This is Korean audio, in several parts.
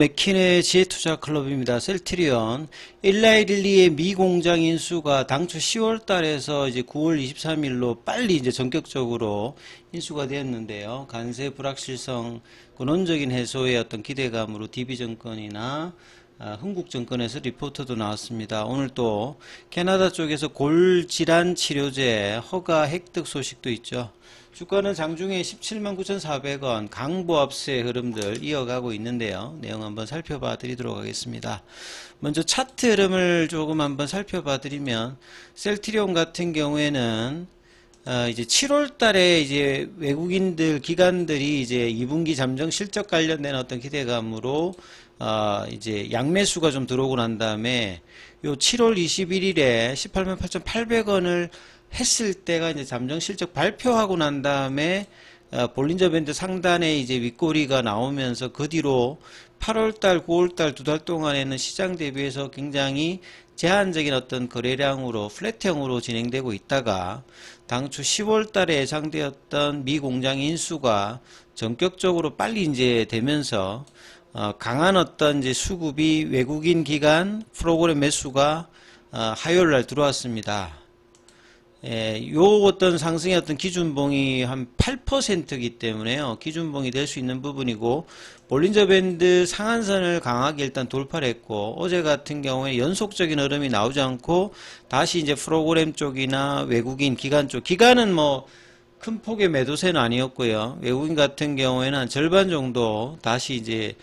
맥킨의 지혜투자클럽입니다. 셀트리온 1라112의 미 공장 인수가 당초 10월 달에서 이제 9월 23일로 빨리 이제 전격적으로 인수가 되었는데요. 관세 불확실성 근원적인 해소의 어떤 기대감으로 DB증권이나 흥국증권에서 리포트도 나왔습니다. 오늘 또 캐나다 쪽에서 골질환 치료제 허가 획득 소식도 있죠. 주가는 장중에 179,400원 강보합세 흐름들 이어가고 있는데요. 내용 한번 살펴봐 드리도록 하겠습니다. 먼저 차트 흐름을 조금 한번 살펴봐 드리면 셀트리온 같은 경우에는 이제 7월 달에 이제 외국인들 기관들이 이제 2분기 잠정 실적 관련된 어떤 기대감으로 이제 양매수가 좀 들어오고 난 다음에 요 7월 21일에 188,800원을 했을 때가 이제 잠정 실적 발표하고 난 다음에 볼린저 밴드 상단에 이제 윗꼬리가 나오면서 그 뒤로 8월달, 9월달 두 달 동안에는 시장 대비해서 굉장히 제한적인 어떤 거래량으로 플랫형으로 진행되고 있다가 당초 10월달에 예상되었던 미 공장 인수가 전격적으로 빨리 이제 되면서 강한 어떤 이제 수급이 외국인 기관 프로그램 매수가 화요일날 들어왔습니다. 요 어떤 상승의 어떤 기준봉이 한 8%이기 때문에요. 기준봉이 될 수 있는 부분이고, 볼린저 밴드 상한선을 강하게 일단 돌파를 했고, 어제 같은 경우에 연속적인 흐름이 나오지 않고, 다시 이제 프로그램 쪽이나 외국인 기관 쪽, 기관은 뭐, 큰 폭의 매도세는 아니었고요. 외국인 같은 경우에는 한 절반 정도 다시 이제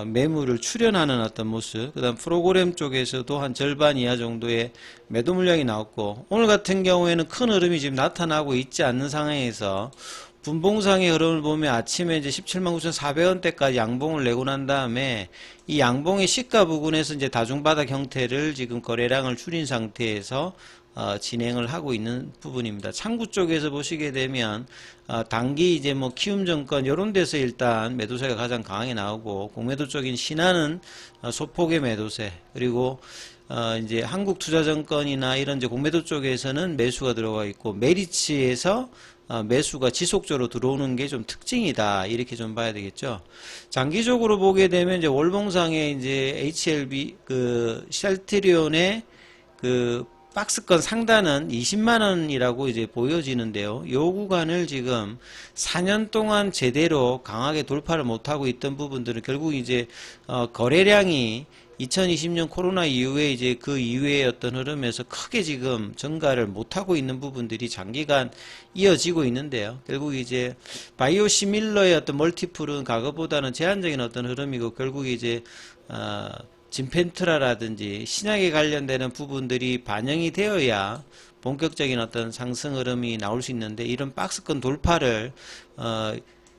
매물을 출현하는 어떤 모습, 그 다음 프로그램 쪽에서도 한 절반 이하 정도의 매도 물량이 나왔고, 오늘 같은 경우에는 큰 흐름이 지금 나타나고 있지 않는 상황에서 분봉상의 흐름을 보면 아침에 이제 179,400원대까지 양봉을 내고 난 다음에 이 양봉의 시가 부근에서 이제 다중바닥 형태를 지금 거래량을 줄인 상태에서 진행을 하고 있는 부분입니다. 창구 쪽에서 보시게 되면 단기 이제 뭐 키움증권 이런 데서 일단 매도세가 가장 강하게 나오고, 공매도 쪽인 신한은 소폭의 매도세, 그리고 이제 한국투자증권이나 이런 이제 공매도 쪽에서는 매수가 들어가 있고, 메리츠에서 매수가 지속적으로 들어오는 게 좀 특징이다, 이렇게 좀 봐야 되겠죠. 장기적으로 보게 되면 이제 월봉상에 이제 HLB 셀트리온의 박스권 상단은 20만원이라고 이제 보여지는데요. 요 구간을 지금 4년 동안 제대로 강하게 돌파를 못하고 있던 부분들은 결국 이제 거래량이 2020년 코로나 이후에 이제 그 이후의 어떤 흐름에서 크게 지금 증가를 못하고 있는 부분들이 장기간 이어지고 있는데요. 결국 이제 바이오 시밀러의 어떤 멀티플은 과거보다는 제한적인 어떤 흐름이고, 결국 이제 진펜트라라든지 신약에 관련되는 부분들이 반영이 되어야 본격적인 어떤 상승 흐름이 나올 수 있는데, 이런 박스권 돌파를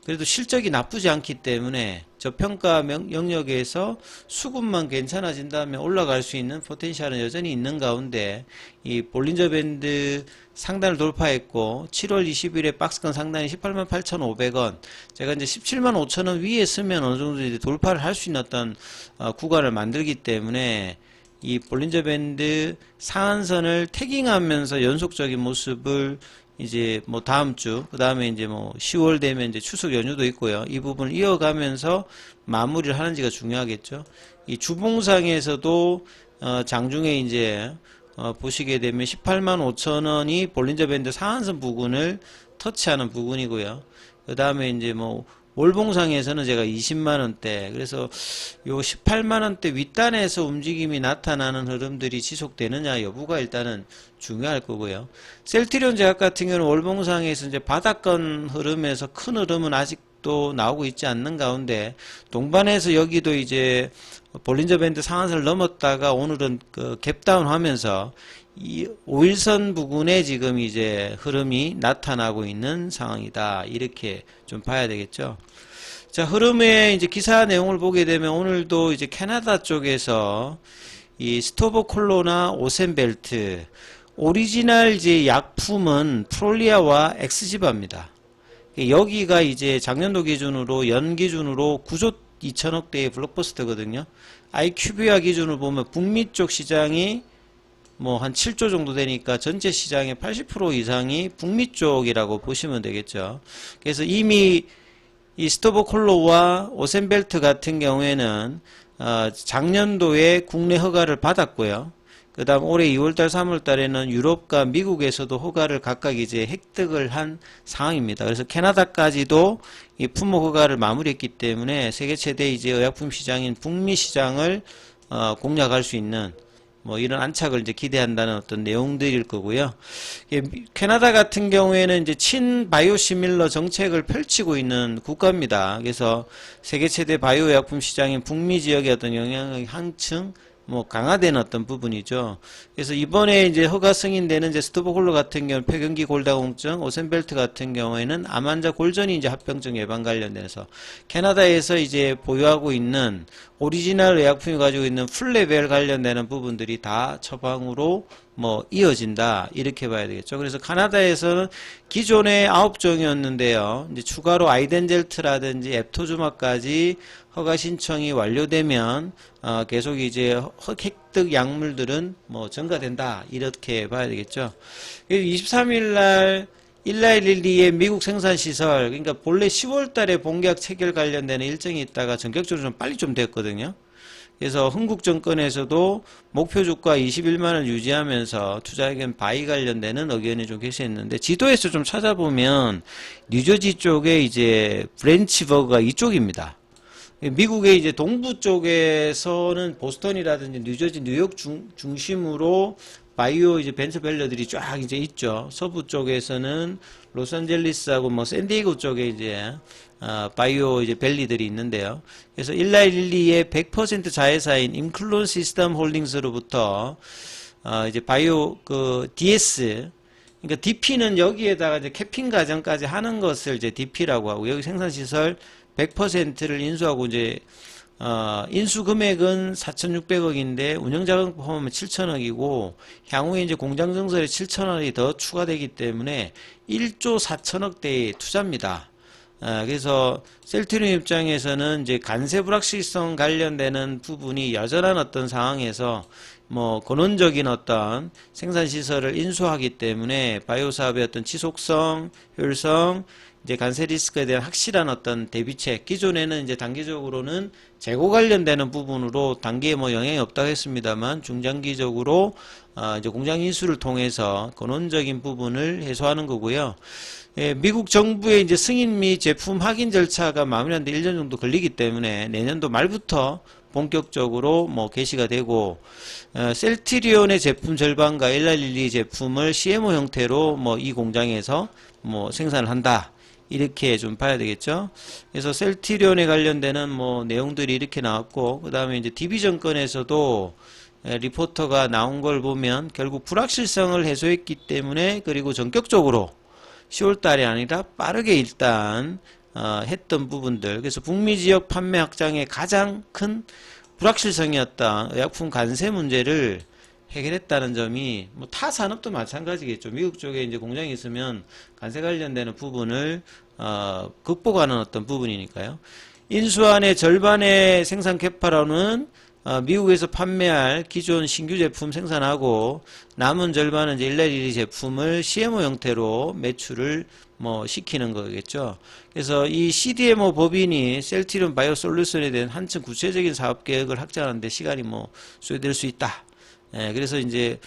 그래도 실적이 나쁘지 않기 때문에 저평가 영역에서 수급만 괜찮아진다면 올라갈 수 있는 포텐셜은 여전히 있는 가운데, 이 볼린저 밴드 상단을 돌파했고 7월 20일에 박스권 상단이 188,500원, 제가 이제 175,000원 위에 쓰면 어느 정도 이제 돌파를 할 수 있는 어떤 구간을 만들기 때문에 이 볼린저 밴드 상한선을 태깅하면서 연속적인 모습을 이제 뭐 다음 주, 그 다음에 이제 뭐 10월 되면 이제 추석 연휴도 있고요. 이 부분을 이어가면서 마무리를 하는지가 중요하겠죠. 이 주봉상에서도 장중에 이제 보시게 되면 185,000원이 볼린저 밴드 상한선 부근을 터치하는 부분이고요. 그 다음에 이제 뭐 월봉상에서는 제가 20만원대, 그래서 요 18만원대 윗단에서 움직임이 나타나는 흐름들이 지속되느냐 여부가 일단은 중요할 거고요. 셀트리온 제약 같은 경우는 월봉상에서 이제 바닥권 흐름에서 큰 흐름은 아직도 나오고 있지 않는 가운데, 동반해서 여기도 이제 볼린저 밴드 상한선을 넘었다가 오늘은 갭다운 하면서 이 5일선 부근에 지금 이제 흐름이 나타나고 있는 상황이다, 이렇게 좀 봐야 되겠죠. 자, 흐름의 이제 기사 내용을 보게 되면 오늘도 이제 캐나다 쪽에서 이 스토버콜로나 오센벨트 오리지널 이제 약품은 프롤리아와 엑스지바입니다. 여기가 이제 작년도 기준으로 연 기준으로 9조 2천억대의 블록버스터거든요. IQVIA 기준으로 보면 북미 쪽 시장이 뭐 한 7조 정도 되니까 전체 시장의 80% 이상이 북미 쪽이라고 보시면 되겠죠. 그래서 이미 이 스토보콜로와 오센벨트 같은 경우에는 작년도에 국내 허가를 받았고요. 그 다음 올해 2월달, 3월달에는 유럽과 미국에서도 허가를 각각 이제 획득을 한 상황입니다. 그래서 캐나다까지도 이 품목 허가를 마무리했기 때문에 세계 최대 이제 의약품 시장인 북미 시장을 공략할 수 있는 뭐 이런 안착을 이제 기대한다는 어떤 내용들일 거고요. 캐나다 같은 경우에는 이제 친바이오시밀러 정책을 펼치고 있는 국가입니다. 그래서 세계 최대 바이오 의약품 시장인 북미 지역의 어떤 영향력이 한층 뭐 강화된 어떤 부분이죠. 그래서 이번에 이제 허가 승인되는 이제 스토보콜로 같은 경우는 폐경기 골다공증, 오센벨트 같은 경우에는 암환자 골전이 이제 합병증 예방 관련돼서 캐나다에서 이제 보유하고 있는 오리지널 의약품이 가지고 있는 풀레벨 관련되는 부분들이 다 처방으로 뭐 이어진다 이렇게 봐야 되겠죠. 그래서 캐나다에서는 기존에 9종이었는데요. 이제 추가로 아이덴젤트라든지 앱토주마까지 허가 신청이 완료되면 계속 이제 획득 약물들은 뭐 증가된다 이렇게 봐야 되겠죠. 23일 날 1112의 미국 생산시설, 그러니까 본래 10월 달에 본계약 체결 관련되는 일정이 있다가 전격적으로 좀 빨리 좀 됐거든요. 그래서 흥국정권에서도 목표 주가 21만을 유지하면서 투자의견 바이 관련되는 의견이 좀 게시했는데, 지도에서 좀 찾아보면 뉴저지 쪽에 이제 브랜치버그가 이쪽입니다. 미국의 이제 동부 쪽에서는 보스턴이라든지 뉴저지, 뉴욕 중심으로 바이오 이제 벤처 밸러들이 쫙 이제 있죠. 서부 쪽에서는 로스앤젤레스하고 뭐 샌디에고 쪽에 이제 바이오 이제 밸리들이 있는데요. 그래서 1112의 100% 자회사인 인클론 시스템 홀딩스로부터 이제 바이오 그 DS, 그러니까 DP는 여기에다가 이제 캐핑 과정까지 하는 것을 이제 DP라고 하고, 여기 생산시설 100%를 인수하고 이제 인수 금액은 4,600억인데 운영자금 포함하면 7,000억이고 향후에 이제 공장 증설에 7,000억이 더 추가되기 때문에 1조 4천억대의 투자입니다. 그래서 셀트리온 입장에서는 이제 간세 불확실성 관련되는 부분이 여전한 어떤 상황에서 뭐 근원적인 어떤 생산 시설을 인수하기 때문에 바이오 사업의 어떤 지속성, 효율성, 이제 간세 리스크에 대한 확실한 어떤 대비책, 기존에는 이제 단기적으로는 재고 관련되는 부분으로 단기에 뭐 영향이 없다고 했습니다만 중장기적으로 이제 공장 인수를 통해서 근원적인 부분을 해소하는 거고요. 예, 미국 정부의 이제 승인 및 제품 확인 절차가 마무리하는데 1년 정도 걸리기 때문에 내년도 말부터 본격적으로 뭐 개시가 되고, 셀트리온의 제품 절반과 1112 제품을 CMO 형태로 뭐 이 공장에서 뭐 생산을 한다. 이렇게 좀 봐야 되겠죠. 그래서 셀트리온에 관련되는 뭐 내용들이 이렇게 나왔고, 그 다음에 이제 디비전권에서도 리포터가 나온 걸 보면 결국 불확실성을 해소했기 때문에, 그리고 전격적으로 10월 달이 아니라 빠르게 일단 했던 부분들, 그래서 북미 지역 판매 확장의 가장 큰 불확실성이었던 의약품 간세 문제를 해결했다는 점이 뭐 타 산업도 마찬가지겠죠. 미국 쪽에 이제 공장이 있으면 간세 관련되는 부분을 극복하는 어떤 부분이니까요. 인수안의 절반의 생산 캐파로는 미국에서 판매할 기존 신규 제품 생산하고, 남은 절반은 이제 1112 제품을 CMO 형태로 매출을 뭐 시키는 거겠죠. 그래서 이 CDMO 법인이 셀트리온 바이오 솔루션에 대한 한층 구체적인 사업 계획을 확장하는 데 시간이 뭐 소요될 수 있다. 예, 그래서 이제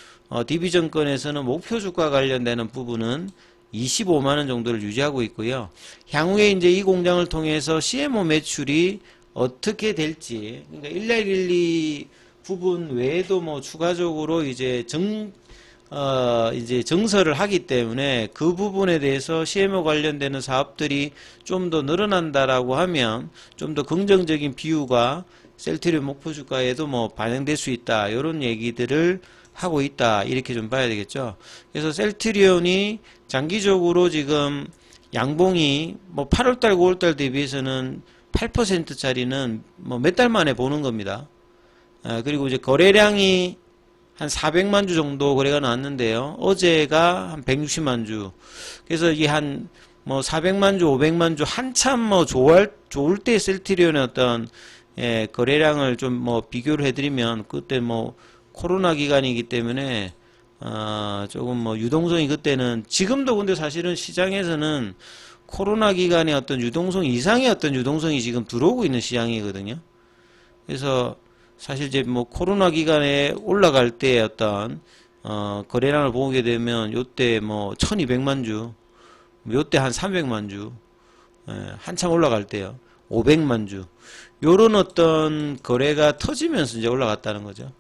디비전권에서는 목표 주가 관련되는 부분은 25만원 정도를 유지하고 있고요. 향후에 이제 이 공장을 통해서 CMO 매출이 어떻게 될지, 그러니까 1112 부분 외에도 뭐 추가적으로 이제 이제 증설을 하기 때문에 그 부분에 대해서 CMO 관련되는 사업들이 좀 더 늘어난다라고 하면 좀 더 긍정적인 비유가 셀트리온 목표 주가에도 뭐 반영될 수 있다, 이런 얘기들을 하고 있다, 이렇게 좀 봐야 되겠죠. 그래서 셀트리온이 장기적으로 지금 양봉이 뭐 8월달, 9월달 대비해서는 8%짜리는 뭐 몇 달 만에 보는 겁니다. 그리고 이제 거래량이 한 400만 주 정도 거래가 나왔는데요. 어제가 한 160만 주. 그래서 이게 한 뭐 400만 주, 500만 주 한참 뭐 좋을 때 셀트리온의 어떤 거래량을 좀 뭐 비교를 해드리면, 그때 뭐 코로나 기간이기 때문에 조금 뭐 유동성이 그때는, 지금도 근데 사실은 시장에서는 코로나 기간에 어떤 유동성 이상의 어떤 유동성이 지금 들어오고 있는 시장이거든요. 그래서 사실 이제 뭐 코로나 기간에 올라갈 때 어떤 거래량을 보게 되면 요때 뭐 1200만 주, 요때 한 300만 주, 한참 올라갈 때요. 500만 주. 요런 어떤 거래가 터지면서 이제 올라갔다는 거죠.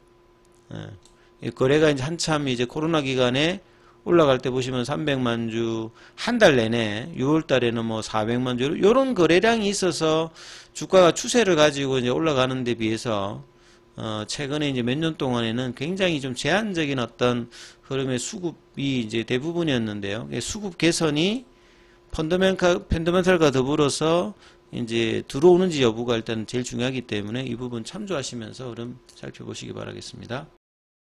이 거래가 이제 한참 이제 코로나 기간에 올라갈 때 보시면 300만 주, 한 달 내내 6월 달에는 뭐 400만 주, 요런 거래량이 있어서 주가가 추세를 가지고 이제 올라가는 데 비해서 최근에 이제 몇 년 동안에는 굉장히 좀 제한적인 어떤 흐름의 수급이 이제 대부분이었는데요. 수급 개선이 펀더멘탈과 더불어서 이제 들어오는지 여부가 일단 제일 중요하기 때문에 이 부분 참조하시면서 흐름 살펴보시기 바라겠습니다.